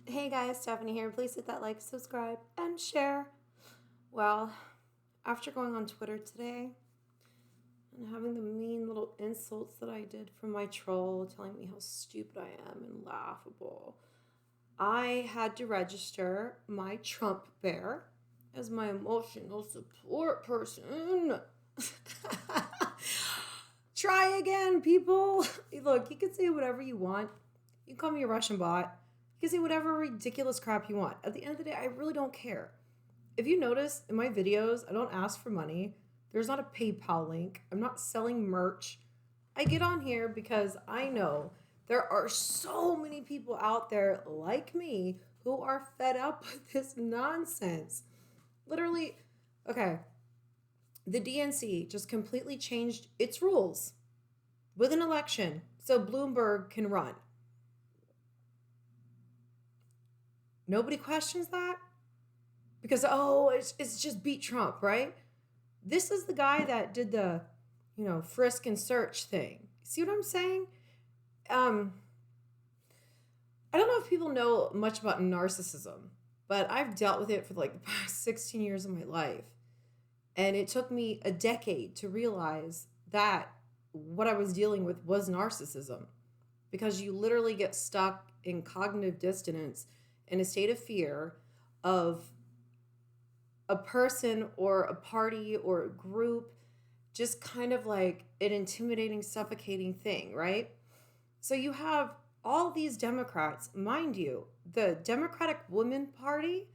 Hey guys, Stephanie here. Please hit that like, subscribe, and share. Well, after going on Twitter today and having the mean little insults that I did from my troll telling me how stupid I am and laughable, I had to register my Trump bear as my emotional support person. Try again, people. Look, you can say whatever you want. You can call me a Russian bot. You can say whatever ridiculous crap you want. At the end of the day, I really don't care. If you notice in my videos, I don't ask for money. There's not a PayPal link. I'm not selling merch. I get on here because I know there are so many people out there like me who are fed up with this nonsense. Literally, okay, the DNC just completely changed its rules with an election so Bloomberg can run. Nobody questions that because, oh, it's just beat Trump, right? This is the guy that did the, frisk and search thing. See what I'm saying? Um, I don't know if people know much about narcissism, but I've dealt with it for like the past 16 years of my life. And it took me a decade to realize that what I was dealing with was narcissism because you literally get stuck in cognitive dissonance in a state of fear of a person or a party or a group, just kind of like an intimidating, suffocating thing, right? So you have all these Democrats, mind you, the Democratic Women Party,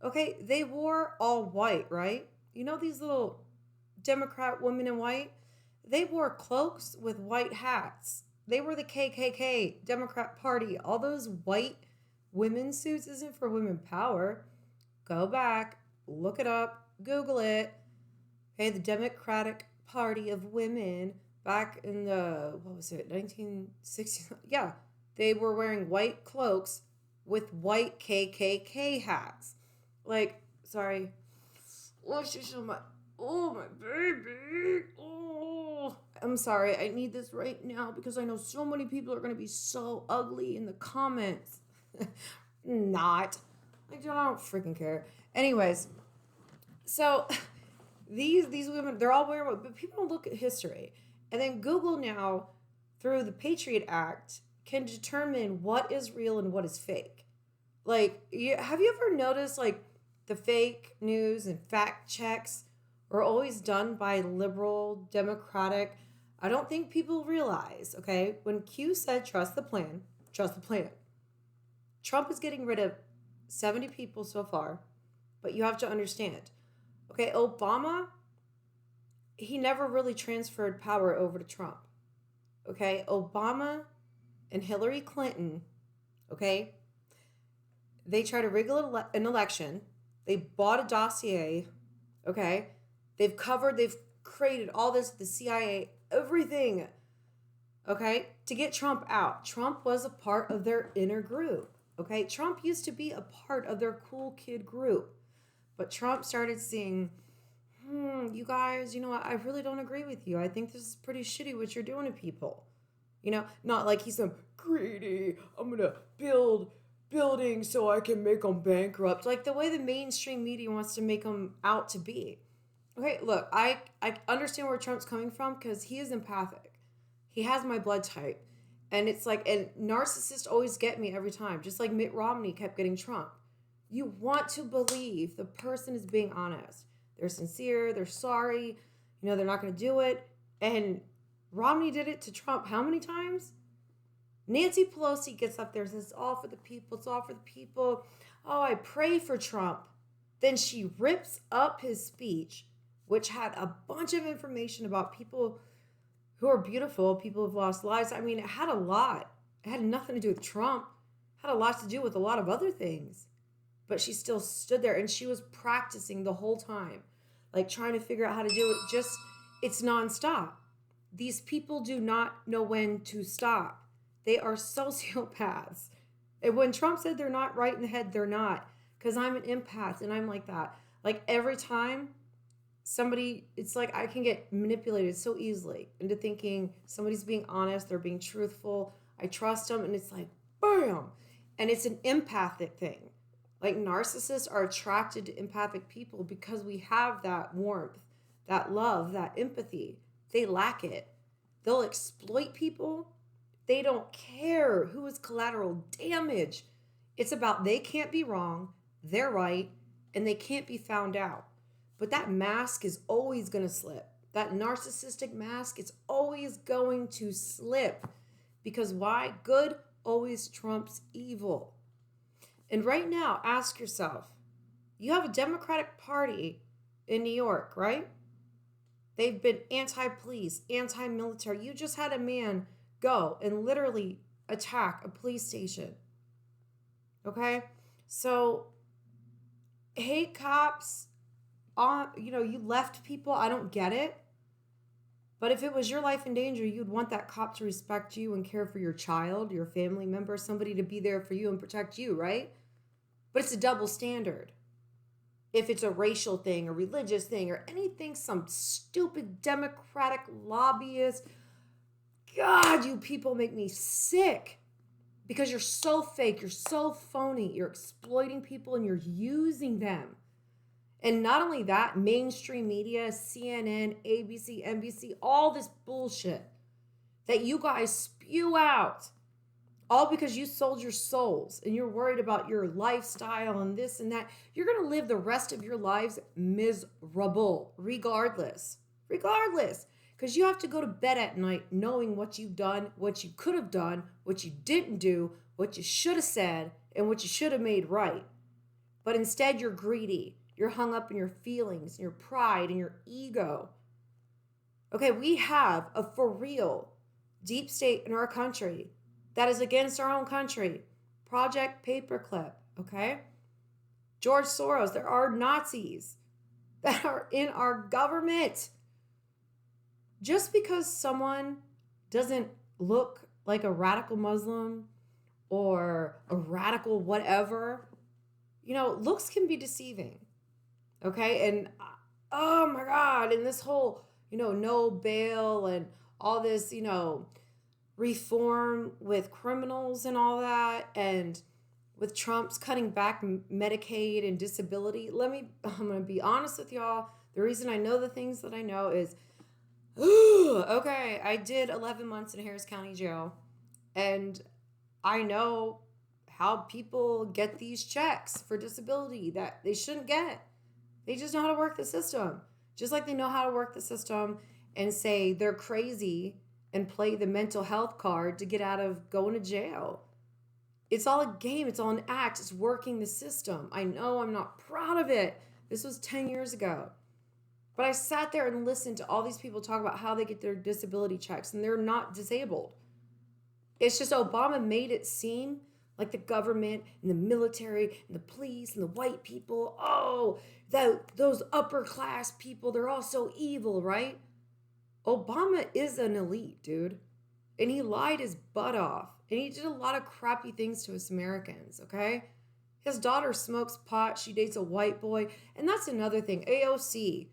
okay, they wore all white, right? You know these little Democrat women in white? They wore cloaks with white hats. They were the KKK, Democrat Party. All those white women's suits isn't for women power. Go back, look it up, Google it. Okay, the Democratic Party of Women back in the, what was it, 1960s? Yeah, they were wearing white cloaks with white KKK hats. Like, sorry. Oh, she's so much. Oh, my baby. Oh. I'm sorry. I need this right now because I know so many people are going to be so ugly in the comments. Not. I don't freaking care. Anyways, so these women, they're all wearing, but people don't look at history. And then Google now, through the Patriot Act, can determine what is real and what is fake. Like, have you ever noticed, like, the fake news and fact checks are always done by liberal, democratic? I don't think people realize, okay, when Q said trust the plan, trust the plan. Trump is getting rid of 70 people so far, but you have to understand, okay, Obama, he never really transferred power over to Trump. Okay, Obama and Hillary Clinton, okay, they tried to rig an election. They bought a dossier, okay? They've created all this, the CIA, everything, okay, to get Trump out. Trump was a part of their inner group, okay? Trump used to be a part of their cool kid group. But Trump started seeing, you guys, you know what? I really don't agree with you. I think this is pretty shitty what you're doing to people. You know, not like he's some greedy, I'm going to build buildings so I can make them bankrupt. Like the way the mainstream media wants to make them out to be. Okay, look, I understand where Trump's coming from because he is empathic. He has my blood type. And it's like, and narcissists always get me every time, just like Mitt Romney kept getting Trump. You want to believe the person is being honest. They're sincere, they're sorry, they're not going to do it. And Romney did it to Trump how many times? Nancy Pelosi gets up there and says, it's all for the people, it's all for the people. Oh, I pray for Trump. Then she rips up his speech, which had a bunch of information about people who are beautiful, people who've lost lives. I mean, it had a lot. It had nothing to do with Trump. It had a lot to do with a lot of other things. But she still stood there and she was practicing the whole time, like trying to figure out how to do it. It's nonstop. These people do not know when to stop. They are sociopaths. And when Trump said they're not right in the head, they're not. Because I'm an empath and I'm like that. Like every time somebody, it's like I can get manipulated so easily into thinking somebody's being honest, they're being truthful. I trust them and it's like, bam. And it's an empathic thing. Like narcissists are attracted to empathic people because we have that warmth, that love, that empathy. They lack it. They'll exploit people. They don't care who is collateral damage. It's about they can't be wrong, they're right, and they can't be found out. But that mask is always going to slip. That narcissistic mask is always going to slip. Because why? Good always trumps evil. And right now, ask yourself, you have a Democratic Party in New York, right? They've been anti-police, anti-military. You just had a man go and literally attack a police station. Okay? So, hate cops, you left people, I don't get it. But if it was your life in danger, you'd want that cop to respect you and care for your child, your family member, somebody to be there for you and protect you, right? But it's a double standard. If it's a racial thing, a religious thing, or anything, some stupid Democratic lobbyist, God, you people make me sick because you're so fake, you're so phony, you're exploiting people and you're using them. And not only that, mainstream media, CNN, ABC, NBC, all this bullshit that you guys spew out, all because you sold your souls and you're worried about your lifestyle and this and that. You're going to live the rest of your lives miserable, regardless, because you have to go to bed at night knowing what you've done, what you could have done, what you didn't do, what you should have said, and what you should have made right. But instead, you're greedy. You're hung up in your feelings, and your pride, and your ego. Okay, we have a for real deep state in our country that is against our own country. Project Paperclip, okay? George Soros, there are Nazis that are in our government. Just because someone doesn't look like a radical Muslim or a radical whatever, looks can be deceiving. Okay, and oh my God, and this whole, no bail and all this, reform with criminals and all that, and with Trump's cutting back Medicaid and disability. I'm going to be honest with y'all. The reason I know the things that I know is, okay, I did 11 months in Harris County Jail, and I know how people get these checks for disability that they shouldn't get. They just know how to work the system. Just like they know how to work the system and say they're crazy and play the mental health card to get out of going to jail. It's all a game. It's all an act. It's working the system. I know I'm not proud of it. This was 10 years ago. But I sat there and listened to all these people talk about how they get their disability checks and they're not disabled. It's just Obama made it seem like the government and the military and the police and the white people, those upper class people, they're all so evil, right? Obama is an elite, dude. And he lied his butt off. And he did a lot of crappy things to us Americans, okay? His daughter smokes pot. She dates a white boy. And that's another thing. AOC.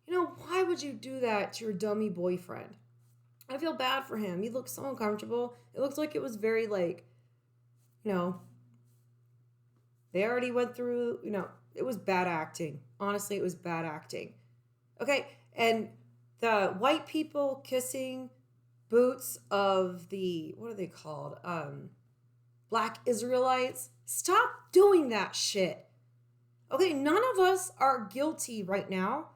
Why would you do that to your dummy boyfriend? I feel bad for him. He looks so uncomfortable. It looks like it was very they already went through, it was bad acting. Honestly, it was bad acting. Okay, and the white people kissing boots of the, what are they called? Black Israelites. Stop doing that shit. Okay, none of us are guilty right now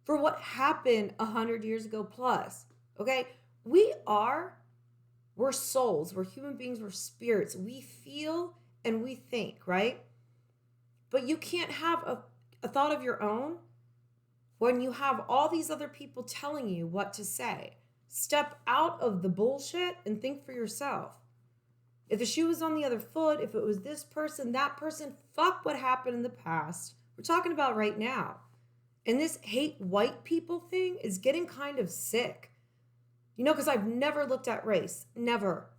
for what happened 100 years ago plus. Okay, we're souls, we're human beings, we're spirits. We feel and we think, right? But you can't have a thought of your own when you have all these other people telling you what to say. Step out of the bullshit and think for yourself. If the shoe was on the other foot, if it was this person, that person, fuck what happened in the past. We're talking about right now. And this hate white people thing is getting kind of sick. Because I've never looked at race. Never.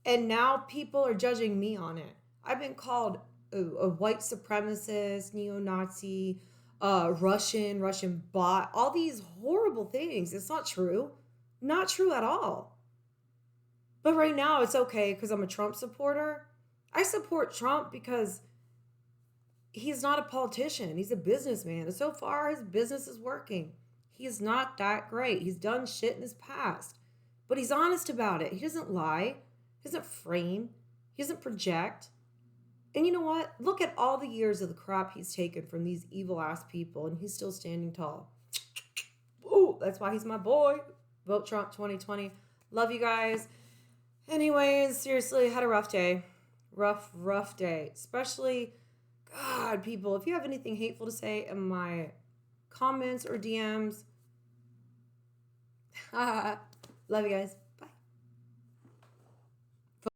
And now people are judging me on it. I've been called a white supremacist, neo-Nazi, Russian bot, all these horrible things. It's not true. Not true at all. But right now it's okay because I'm a Trump supporter. I support Trump because he's not a politician. He's a businessman. And so far, his business is working. He is not that great. He's done shit in his past, but he's honest about it. He doesn't lie. He doesn't frame. He doesn't project. And you know what? Look at all the years of the crap he's taken from these evil ass people, and he's still standing tall. Ooh, that's why he's my boy. Vote Trump 2020. Love you guys. Anyways, seriously, had a rough day. Rough day. Especially, God, people, if you have anything hateful to say in my comments or DMs, love you guys.